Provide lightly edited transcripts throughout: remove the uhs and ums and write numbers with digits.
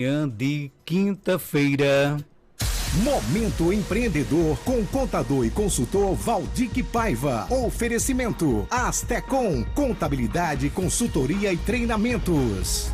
Manhã de quinta-feira. Momento Empreendedor com contador e consultor Valdir Paiva. Oferecimento Astecom, contabilidade, consultoria e treinamentos.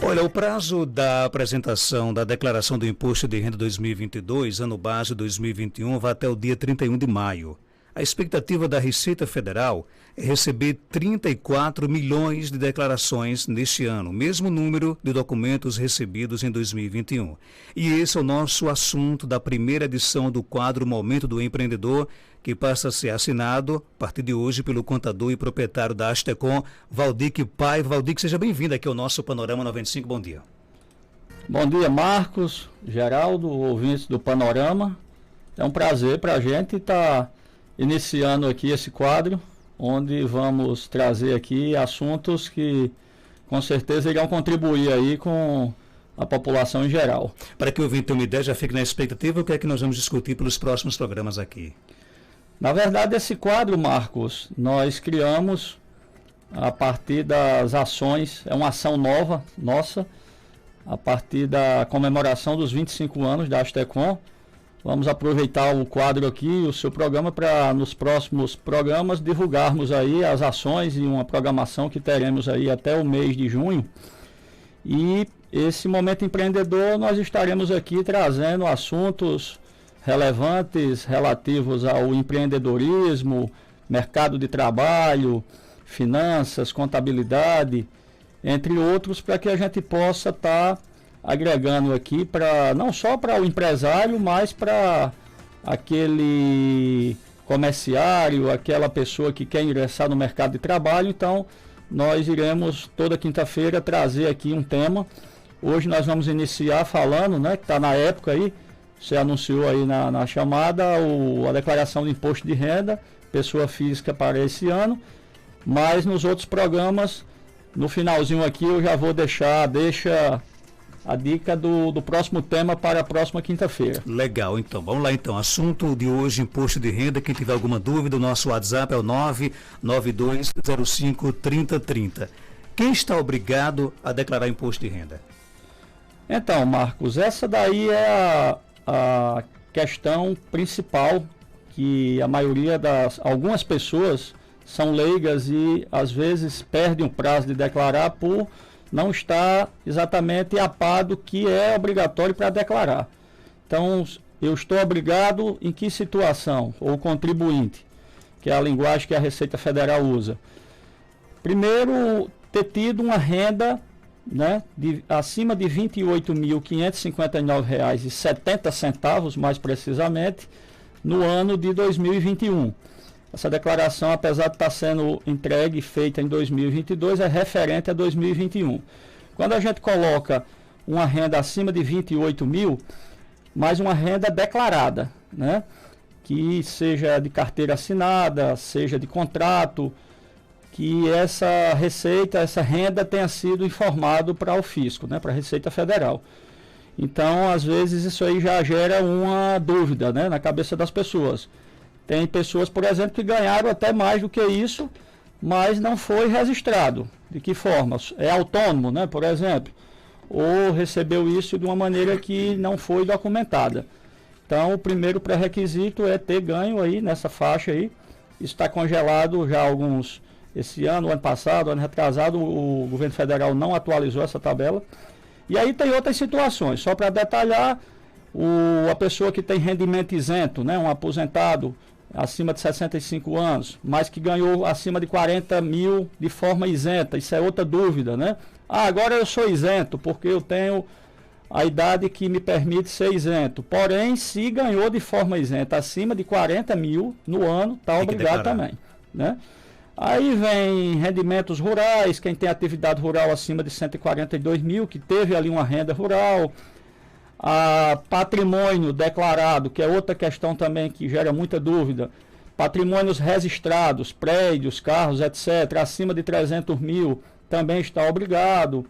Olha, o prazo da apresentação da declaração do Imposto de Renda 2022, ano base 2021, vai até o dia 31 de maio. A expectativa da Receita Federal é receber 34 milhões de declarações neste ano, mesmo número de documentos recebidos em 2021. E esse é o nosso assunto da primeira edição do quadro Momento do Empreendedor, que passa a ser assinado a partir de hoje pelo contador e proprietário da Astecom, Valdir Paiva. Valdir, seja bem-vindo aqui ao nosso Panorama 95. Bom dia. Bom dia, Marcos, Geraldo, ouvintes do Panorama. É um prazer para a gente estar iniciando aqui esse quadro, onde vamos trazer aqui assuntos que com certeza irão contribuir aí com a população em geral. Para que o ouvinte tenha uma ideia, já fique na expectativa, o que é que nós vamos discutir pelos próximos programas aqui? Na verdade, esse quadro, Marcos, nós criamos a partir das ações, é uma ação nova nossa, a partir da comemoração dos 25 anos da Astecom. Vamos aproveitar o quadro aqui, o seu programa, para nos próximos programas divulgarmos aí as ações e uma programação que teremos aí até o mês de junho. E esse Momento Empreendedor nós estaremos aqui trazendo assuntos relevantes relativos ao empreendedorismo, mercado de trabalho, finanças, contabilidade, entre outros, para que a gente possa estar agregando aqui para não só para o empresário, mas para aquele comerciário, aquela pessoa que quer ingressar no mercado de trabalho. Então, nós iremos toda quinta-feira trazer aqui um tema. Hoje nós vamos iniciar falando, né, que está na época aí, você anunciou aí na chamada, a declaração de imposto de renda, pessoa física para esse ano, mas nos outros programas, no finalzinho aqui, eu já vou deixa a dica do próximo tema para a próxima quinta-feira. Legal, então. Vamos lá, então. Assunto de hoje, imposto de renda. Quem tiver alguma dúvida, o nosso WhatsApp é o 992053030. Quem está obrigado a declarar imposto de renda? Então, Marcos, essa daí é a questão principal, que a maioria algumas pessoas são leigas e às vezes perdem o prazo de declarar por não está exatamente a par do que é obrigatório para declarar. Então, eu estou obrigado em que situação? Ou contribuinte, que é a linguagem que a Receita Federal usa. Primeiro, ter tido uma renda, né, acima de R$ 28.559,70, mais precisamente, no ano de 2021. Essa declaração, apesar de estar sendo entregue e feita em 2022, é referente a 2021. Quando a gente coloca uma renda acima de 28 mil, mais uma renda declarada, né? Que seja de carteira assinada, seja de contrato, que essa receita, essa renda tenha sido informado para o fisco, né? Para a Receita Federal. Então, às vezes, isso aí já gera uma dúvida, né, na cabeça das pessoas. Tem pessoas, por exemplo, que ganharam até mais do que isso, mas não foi registrado. De que forma? É autônomo, né, por exemplo, ou recebeu isso de uma maneira que não foi documentada. Então, o primeiro pré-requisito é ter ganho aí nessa faixa aí. Isso está congelado já esse ano, ano passado, ano retrasado, o governo federal não atualizou essa tabela. E aí tem outras situações, só para detalhar, a pessoa que tem rendimento isento, né, um aposentado acima de 65 anos, mas que ganhou acima de 40 mil de forma isenta, isso é outra dúvida, né? Agora eu sou isento, porque eu tenho a idade que me permite ser isento. Porém, se ganhou de forma isenta acima de 40 mil no ano, está obrigado também, né? Aí vem rendimentos rurais, quem tem atividade rural acima de 142 mil, que teve ali uma renda rural. Patrimônio declarado, que é outra questão também que gera muita dúvida. Patrimônios registrados, prédios, carros, etc., acima de 300 mil, também está obrigado.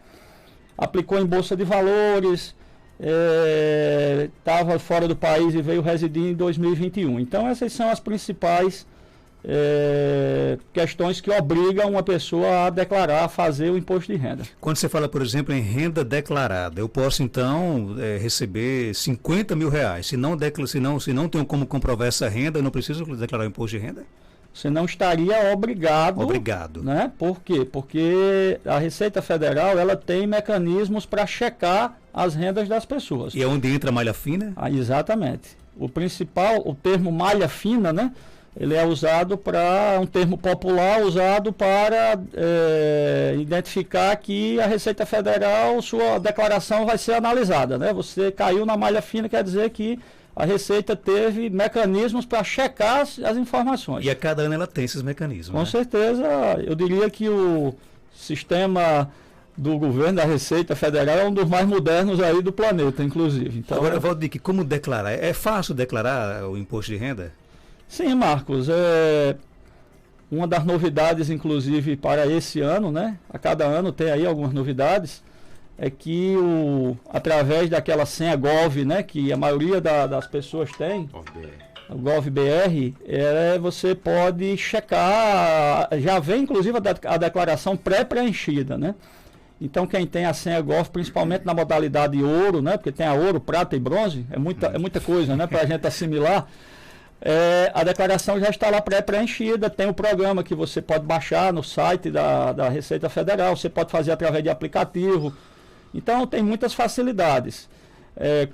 Aplicou em Bolsa de Valores, estava fora do país e veio residir em 2021. Então, essas são as principais questões que obrigam uma pessoa a declarar, a fazer o imposto de renda. Quando você fala, por exemplo, em renda declarada, eu posso então receber 50 mil reais. Se não tenho como comprovar essa renda, eu não preciso declarar o imposto de renda? Você não estaria obrigado. Obrigado. Né? Por quê? Porque a Receita Federal ela tem mecanismos para checar as rendas das pessoas. E é onde entra a malha fina? Exatamente. O termo malha fina, né? Ele é usado para um termo popular usado para identificar que a Receita Federal, sua declaração vai ser analisada, né? Você caiu na malha fina, quer dizer que a Receita teve mecanismos para checar as informações. E a cada ano ela tem esses mecanismos. Com certeza, eu diria que o sistema do governo da Receita Federal é um dos mais modernos aí do planeta, inclusive. Então, agora, Valdir, como declarar? É fácil declarar o imposto de renda? Sim, Marcos. Uma das novidades, inclusive, para esse ano, né? A cada ano tem aí algumas novidades, é que através daquela senha Gov, né? Que a maioria das pessoas tem, o GovBR, você pode checar, já vem inclusive a declaração pré-preenchida, né? Então quem tem a senha Gov, principalmente na modalidade ouro, né? Porque tem a ouro, prata e bronze, é muita coisa, né? Para a gente assimilar. A declaração já está lá pré-preenchida, tem o programa que você pode baixar no site da Receita Federal, você pode fazer através de aplicativo, então tem muitas facilidades.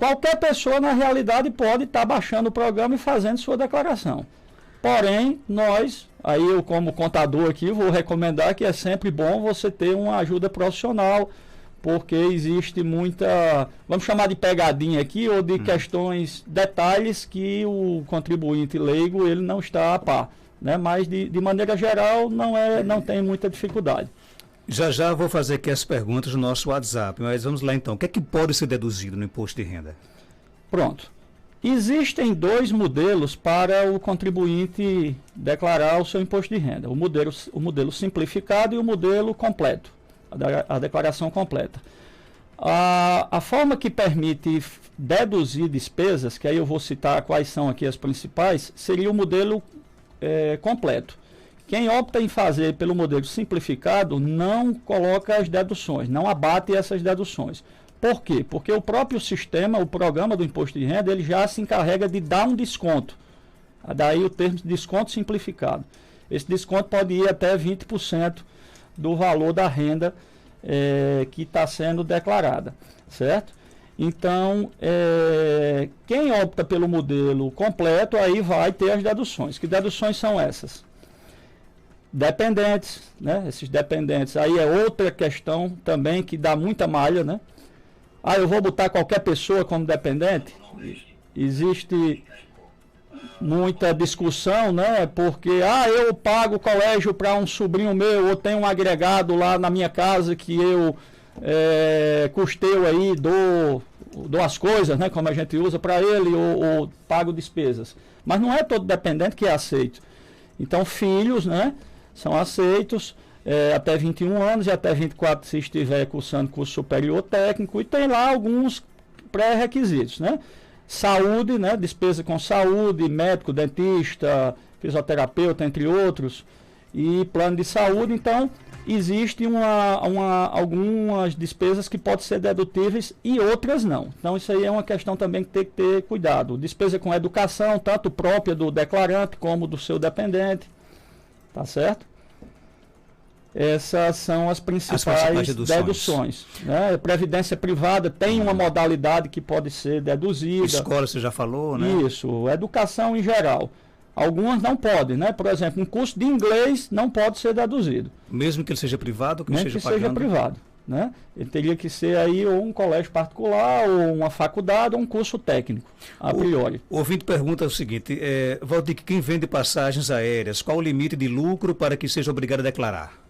Qualquer pessoa na realidade pode estar baixando o programa e fazendo sua declaração. Porém, aí eu como contador aqui vou recomendar que é sempre bom você ter uma ajuda profissional, porque existe muita, vamos chamar de pegadinha aqui, ou de questões, detalhes que o contribuinte leigo ele não está a par, né? Mas de maneira geral não tem muita dificuldade. Já vou fazer aqui as perguntas no nosso WhatsApp, mas vamos lá então. O que é que pode ser deduzido no imposto de renda? Pronto. Existem dois modelos para o contribuinte declarar o seu imposto de renda. O modelo simplificado e o modelo completo. A declaração completa. A forma que permite deduzir despesas, que aí eu vou citar quais são aqui as principais, seria o modelo completo. Quem opta em fazer pelo modelo simplificado não coloca as deduções, não abate essas deduções. Por quê? Porque o próprio sistema, o programa do imposto de renda, ele já se encarrega de dar um desconto. Daí o termo desconto simplificado. Esse desconto pode ir até 20% do valor da renda que está sendo declarada, certo? Então, quem opta pelo modelo completo, aí vai ter as deduções. Que deduções são essas? Dependentes, né? Esses dependentes, aí é outra questão também que dá muita malha, né? Eu vou botar qualquer pessoa como dependente? Existe muita discussão, né? Porque eu pago colégio para um sobrinho meu, ou tenho um agregado lá na minha casa que eu custeio aí, dou as coisas, né? Como a gente usa para ele, ou pago despesas. Mas não é todo dependente que é aceito. Então, filhos, né? São aceitos até 21 anos e até 24 se estiver cursando curso superior técnico, e tem lá alguns pré-requisitos, né? Saúde, né? Despesa com saúde, médico, dentista, fisioterapeuta, entre outros, e plano de saúde. Então, existe algumas despesas que podem ser dedutíveis e outras não. Então, isso aí é uma questão também que tem que ter cuidado. Despesa com educação, tanto própria do declarante como do seu dependente. Tá certo? Essas são as principais deduções. Né? Previdência privada tem uma modalidade que pode ser deduzida. Escola, você já falou, né? Isso, educação em geral. Algumas não podem, né? Por exemplo, um curso de inglês não pode ser deduzido. Mesmo que ele seja privado, que mesmo seja que pagando? Seja privado, né? Ele teria que ser aí ou um colégio particular, ou uma faculdade, ou um curso técnico, a priori. O ouvinte pergunta o seguinte, Valdir, quem vende passagens aéreas, qual o limite de lucro para que seja obrigado a declarar?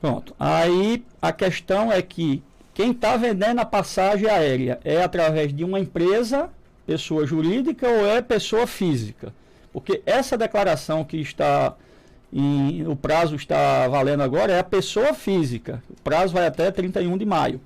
Pronto. Aí a questão é que quem está vendendo a passagem aérea é através de uma empresa, pessoa jurídica, ou é pessoa física? Porque essa declaração que o prazo está valendo agora é a pessoa física. O prazo vai até 31 de maio.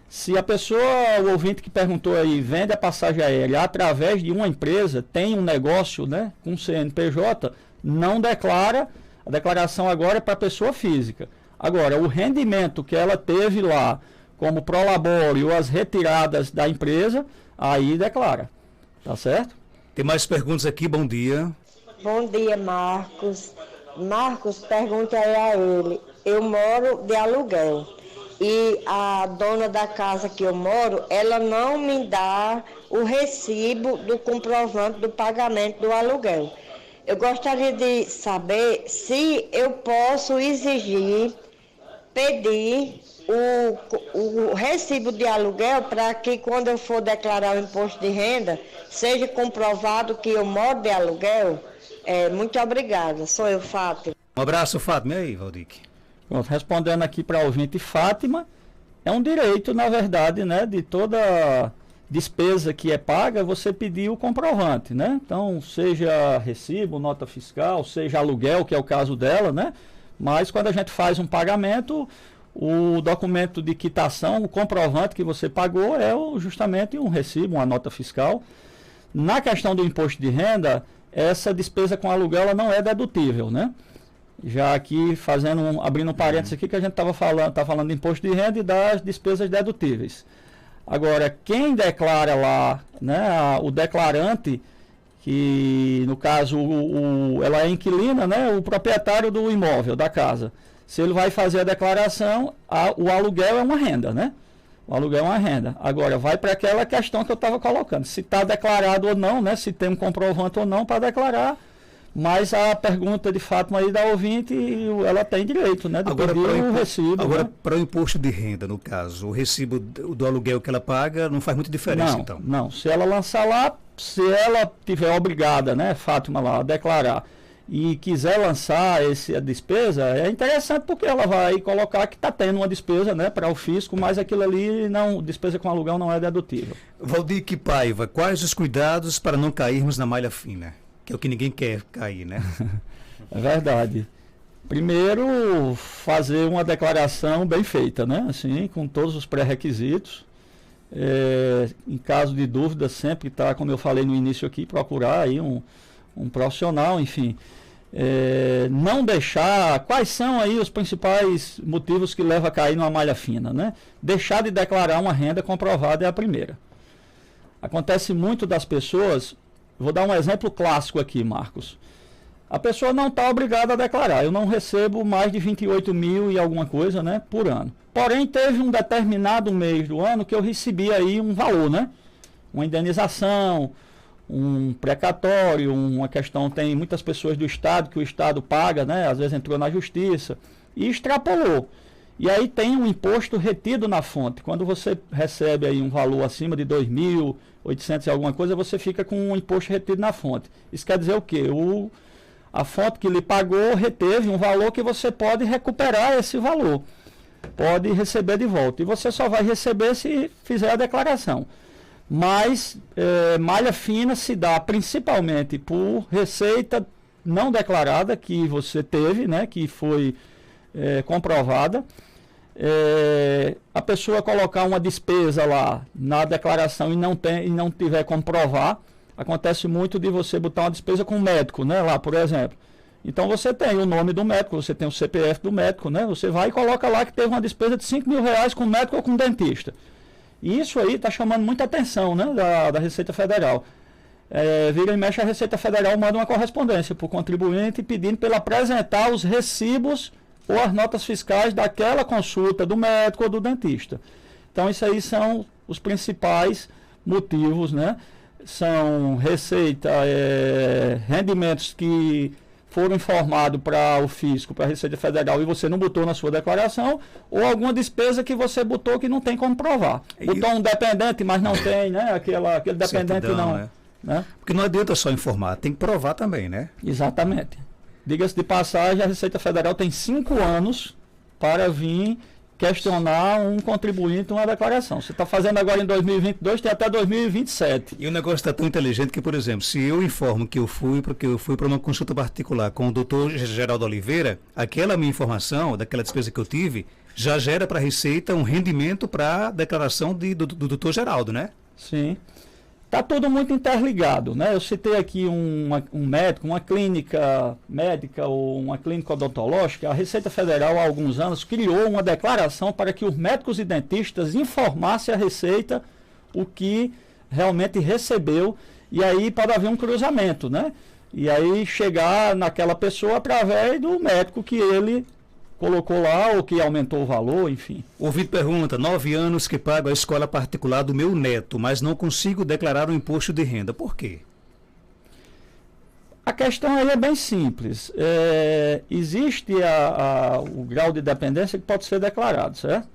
Se a pessoa, o ouvinte que perguntou aí, vende a passagem aérea através de uma empresa, tem um negócio, né, com CNPJ, não declara, a declaração agora é para a pessoa física. Agora, o rendimento que ela teve lá, como prolabore ou as retiradas da empresa, aí declara. Tá certo? Tem mais perguntas aqui, bom dia. Bom dia, Marcos. Marcos, pergunta aí a ele. Eu moro de aluguel e a dona da casa que eu moro, ela não me dá o recibo do comprovante do pagamento do aluguel. Eu gostaria de saber se eu posso exigir, pedir o recibo de aluguel para que quando eu for declarar o imposto de renda, seja comprovado que eu moro de aluguel. Muito obrigada. Sou eu, Fátima. Um abraço, Fátima. E aí, Valdique? Pronto, respondendo aqui para a ouvinte Fátima, é um direito, na verdade, né, de toda despesa que é paga, você pedir o comprovante, né? Então, seja recibo, nota fiscal, seja aluguel, que é o caso dela, né? Mas quando a gente faz um pagamento, o documento de quitação, o comprovante que você pagou é justamente um recibo, uma nota fiscal. Na questão do imposto de renda, essa despesa com aluguel ela não é dedutível, né? Já aqui abrindo um parênteses aqui que a gente tá falando de imposto de renda e das despesas dedutíveis. Agora, quem declara lá, né, o declarante, que no caso ela é inquilina, né, o proprietário do imóvel, da casa, se ele vai fazer a declaração, o aluguel é uma renda, né? O aluguel é uma renda. Agora, vai para aquela questão que eu estava colocando, se está declarado ou não, né, se tem um comprovante ou não para declarar. Mas a pergunta de Fátima aí da ouvinte, ela tem direito, né? De agora, pedir o recibo. Agora, né? Para o imposto de renda, no caso, o recibo do aluguel que ela paga não faz muita diferença, não, então? Não, se ela lançar lá, se ela tiver obrigada, né, Fátima, lá, a declarar, e quiser lançar a despesa, é interessante porque ela vai colocar que está tendo uma despesa, né, para o fisco, mas aquilo ali, despesa com aluguel não é dedutível. Valdique Paiva, quais os cuidados para não cairmos na malha fina? Que é o que ninguém quer cair, né? É verdade. Primeiro, fazer uma declaração bem feita, né? Assim, com todos os pré-requisitos. Em caso de dúvida, sempre tá, como eu falei no início aqui, procurar aí um profissional, enfim. Não deixar... Quais são aí os principais motivos que levam a cair numa malha fina, né? Deixar de declarar uma renda comprovada é a primeira. Acontece muito das pessoas... Vou dar um exemplo clássico aqui, Marcos. A pessoa não está obrigada a declarar. Eu não recebo mais de 28 mil e alguma coisa, né, por ano. Porém, teve um determinado mês do ano que eu recebi aí um valor, né? Uma indenização, um precatório, uma questão... Tem muitas pessoas do Estado que o Estado paga, né? Às vezes entrou na Justiça e extrapolou. E aí tem um imposto retido na fonte. Quando você recebe aí um valor acima de 2.800 e alguma coisa, você fica com um imposto retido na fonte. Isso quer dizer o quê? A fonte que lhe pagou reteve um valor que você pode recuperar esse valor. Pode receber de volta. E você só vai receber se fizer a declaração. Mas malha fina se dá principalmente por receita não declarada que você teve, né, que foi comprovada. A pessoa colocar uma despesa lá na declaração e não tiver como provar, acontece muito de você botar uma despesa com o médico, né, lá, por exemplo. Então você tem o nome do médico, você tem o CPF do médico, né, você vai e coloca lá que teve uma despesa de 5 mil reais com o médico ou com o dentista. E isso aí está chamando muita atenção, né, da Receita Federal. Vira e mexe, a Receita Federal manda uma correspondência para o contribuinte pedindo para ele apresentar os recibos ou as notas fiscais daquela consulta do médico ou do dentista. Então, isso aí são os principais motivos, né? São receita, rendimentos que foram informados para o fisco, para a Receita Federal, e você não botou na sua declaração, ou alguma despesa que você botou que não tem como provar. Botou um dependente, mas não tem, né? Aquele dependente certidão, não. Né? Porque não adianta só informar, tem que provar também, né? Exatamente. Diga-se de passagem, a Receita Federal tem 5 anos para vir questionar um contribuinte uma declaração. Você está fazendo agora em 2022, tem até 2027. E o negócio está tão inteligente que, por exemplo, se eu informo que eu fui para uma consulta particular com o doutor Geraldo Oliveira, aquela minha informação, daquela despesa que eu tive, já gera para a Receita um rendimento para a declaração do doutor Geraldo, né? Sim. Está tudo muito interligado, né? Eu citei aqui um médico, uma clínica médica ou uma clínica odontológica. A Receita Federal, há alguns anos, criou uma declaração para que os médicos e dentistas informassem a Receita o que realmente recebeu, e aí pode haver um cruzamento, né? E aí chegar naquela pessoa através do médico que ele colocou lá ou que aumentou o valor, enfim. O Vitor pergunta: 9 anos que pago a escola particular do meu neto, mas não consigo declarar o imposto de renda. Por quê? A questão aí é bem simples. Existe o grau de dependência que pode ser declarado, certo?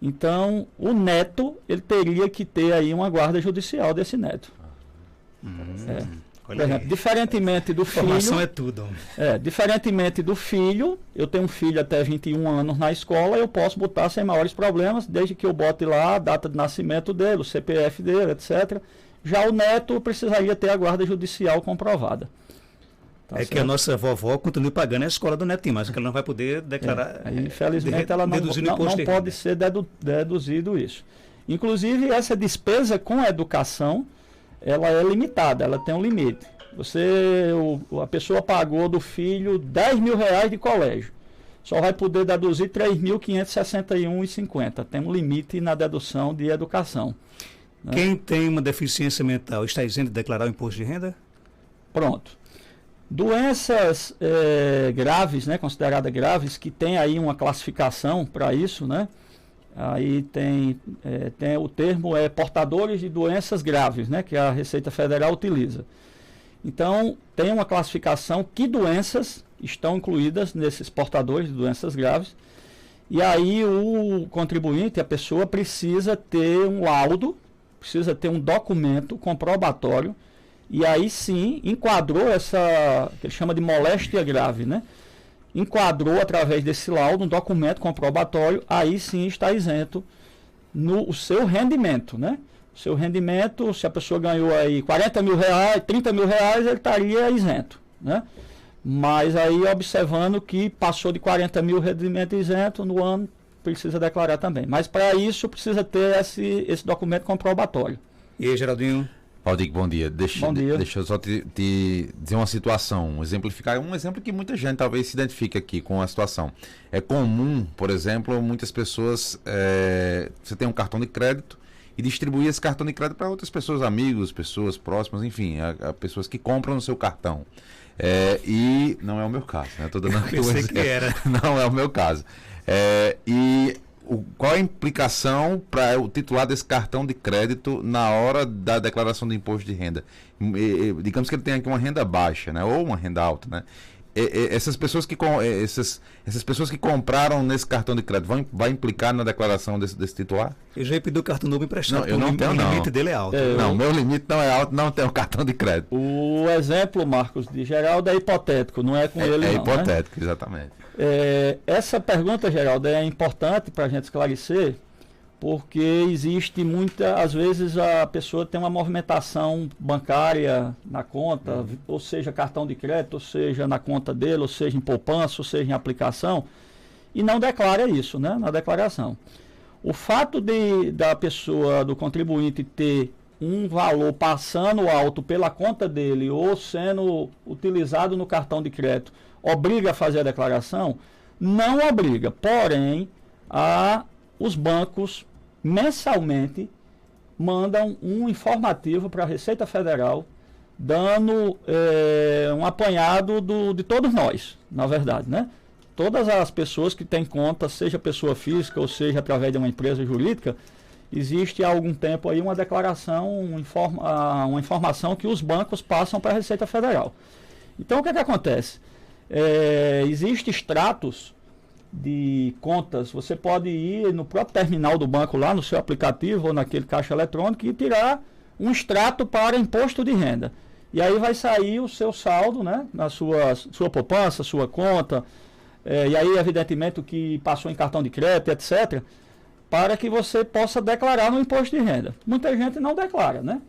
Então, o neto, ele teria que ter aí uma guarda judicial desse neto. Por exemplo, diferentemente do filho... Informação é tudo. Diferentemente do filho, eu tenho um filho até 21 anos na escola, eu posso botar sem maiores problemas, desde que eu bote lá a data de nascimento dele, o CPF dele, etc. Já o neto precisaria ter a guarda judicial comprovada. Tá certo? Que a nossa vovó continue pagando a escola do netinho, mas que ela não vai poder declarar... Infelizmente, ela não pode ser deduzido isso. Inclusive, essa despesa com a educação, ela é limitada, ela tem um limite. A pessoa pagou do filho R$10.000 de colégio, só vai poder deduzir R$3.561,50. Tem um limite na dedução de educação. Né? Quem tem uma deficiência mental está isento de declarar o imposto de renda? Pronto. Doenças graves, né, consideradas graves, que tem aí uma classificação para isso, né? Aí tem o termo portadores de doenças graves, né, que a Receita Federal utiliza. Então, tem uma classificação que doenças estão incluídas nesses portadores de doenças graves. E aí o contribuinte, a pessoa, precisa ter um laudo, precisa ter um documento comprobatório, e aí sim enquadrou essa, que ele chama de moléstia grave, né? Enquadrou através desse laudo um documento comprobatório, aí sim está isento o seu rendimento, né? O seu rendimento, se a pessoa ganhou aí R$40.000, R$30.000, ele estaria isento, né? Mas aí observando que passou de 40.000 rendimento isento, no ano precisa declarar também. Mas para isso precisa ter esse documento comprobatório. E aí, Geraldinho? Valdir, bom dia. Bom dia. Deixa eu só te dizer uma situação, exemplificar um exemplo que muita gente talvez se identifique aqui com a situação. É comum, por exemplo, muitas pessoas, você tem um cartão de crédito e distribuir esse cartão de crédito para outras pessoas, amigos, pessoas próximas, enfim, a pessoas que compram no seu cartão. E não é o meu caso, né? Tô dando aqui um exemplo. Que era. Não é o meu caso. Qual a implicação para o titular desse cartão de crédito na hora da declaração do imposto de renda? Digamos que ele tem aqui uma renda baixa, né? Ou uma renda alta, né? Essas pessoas que compraram nesse cartão de crédito vai implicar na declaração desse titular? Eu já pedi o cartão novo emprestado. Não, eu não tenho, não. O limite dele é alto. Não, meu limite não é alto, não tenho cartão de crédito. O exemplo, Marcos, de Geraldo é hipotético, não é com ele, não. É hipotético, né? Exatamente. Essa pergunta, Geraldo, é importante para a gente esclarecer, porque existe às vezes a pessoa tem uma movimentação bancária na conta, ou seja, cartão de crédito, ou seja, na conta dele, ou seja, em poupança, ou seja, em aplicação, e não declara isso, né, na declaração. O fato da pessoa, do contribuinte, ter um valor passando alto pela conta dele ou sendo utilizado no cartão de crédito, obriga a fazer a declaração? Não obriga, porém, os bancos mensalmente mandam um informativo para a Receita Federal, dando um apanhado de todos nós, na verdade, né? Todas as pessoas que têm conta, seja pessoa física ou seja através de uma empresa jurídica, existe há algum tempo aí uma declaração, uma informação que os bancos passam para a Receita Federal. Então, o que acontece? Existem extratos de contas, você pode ir no próprio terminal do banco lá, no seu aplicativo ou naquele caixa eletrônico e tirar um extrato para imposto de renda. E aí vai sair o seu saldo, né, na sua poupança, sua conta, e aí evidentemente o que passou em cartão de crédito, etc., para que você possa declarar no imposto de renda. Muita gente não declara, né?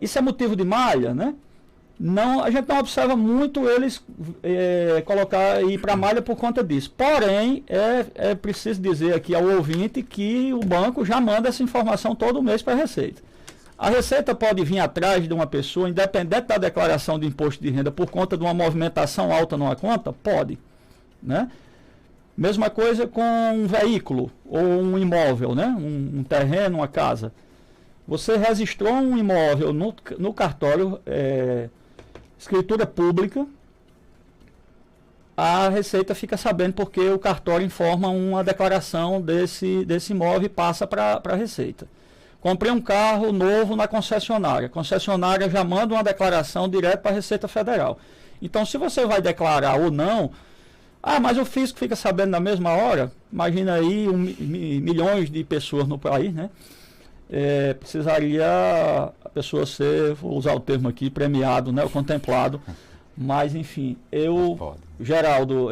Isso é motivo de malha, né? Não, a gente não observa muito eles ir para a malha por conta disso. Porém, é preciso dizer aqui ao ouvinte que o banco já manda essa informação todo mês para a Receita. A Receita pode vir atrás de uma pessoa, independente da declaração de imposto de renda, por conta de uma movimentação alta numa conta? Pode, né? Mesma coisa com um veículo ou um imóvel, né? Um terreno, uma casa. Você registrou um imóvel no cartório, escritura pública, a Receita fica sabendo porque o cartório informa uma declaração desse imóvel e passa para a Receita. Comprei um carro novo na concessionária. A concessionária já manda uma declaração direto para a Receita Federal. Então, se você vai declarar ou não, mas o fisco fica sabendo na mesma hora. Imagina aí milhões de pessoas no país, né? Precisaria a pessoa ser, vou usar o termo aqui, premiado, né? Ou contemplado. Mas, enfim, Geraldo,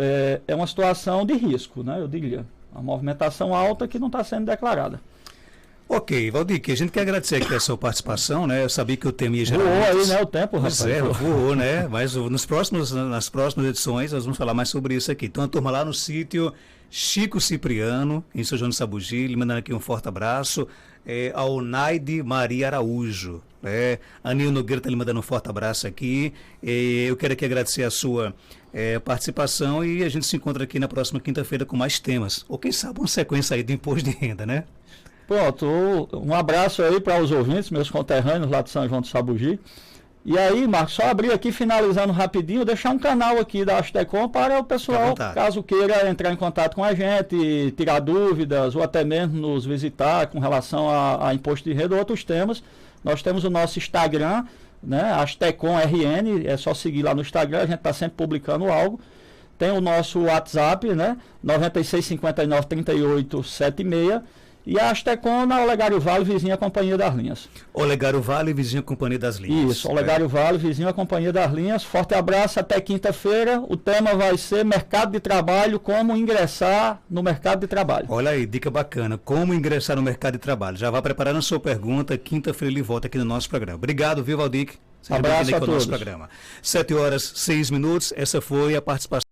é uma situação de risco, né? Eu diria. Uma movimentação alta que não está sendo declarada. Ok, Valdir, a gente quer agradecer aqui a sua participação, né? Eu sabia que o tema ia gerar... Voou aí, né, o tempo, rapaz. Voou, né? Mas nas próximas edições nós vamos falar mais sobre isso aqui. Então a turma lá no sítio Chico Cipriano, em São João do Sabugi, lhe mandando aqui um forte abraço. A Onaide Maria Araújo, né? A Nil Nogueira está lhe mandando um forte abraço aqui. Eu quero aqui agradecer a sua participação e a gente se encontra aqui na próxima quinta-feira com mais temas. Ou quem sabe uma sequência aí de imposto de renda, né? Pronto, um abraço aí para os ouvintes, meus conterrâneos lá de São João do Sabugi. E aí, Marcos, só abrir aqui, finalizando rapidinho, deixar um canal aqui da Astecom para o pessoal, caso queira entrar em contato com a gente, tirar dúvidas, ou até mesmo nos visitar com relação a imposto de renda ou outros temas. Nós temos o nosso Instagram, né, Astecom RN, é só seguir lá no Instagram, a gente está sempre publicando algo. Tem o nosso WhatsApp, né, 96593876. E a Astecom na Olegário Vale, vizinha Companhia das Linhas. Olegário Vale, vizinha Companhia das Linhas. Isso, Olegário Vale, vizinha Companhia das Linhas. Forte abraço, até quinta-feira. O tema vai ser mercado de trabalho, como ingressar no mercado de trabalho. Olha aí, dica bacana, como ingressar no mercado de trabalho. Já vá preparando a sua pergunta, quinta-feira ele volta aqui no nosso programa. Obrigado, viu, Valdir? Abraço a todos. Nosso programa. 7h06, essa foi a participação.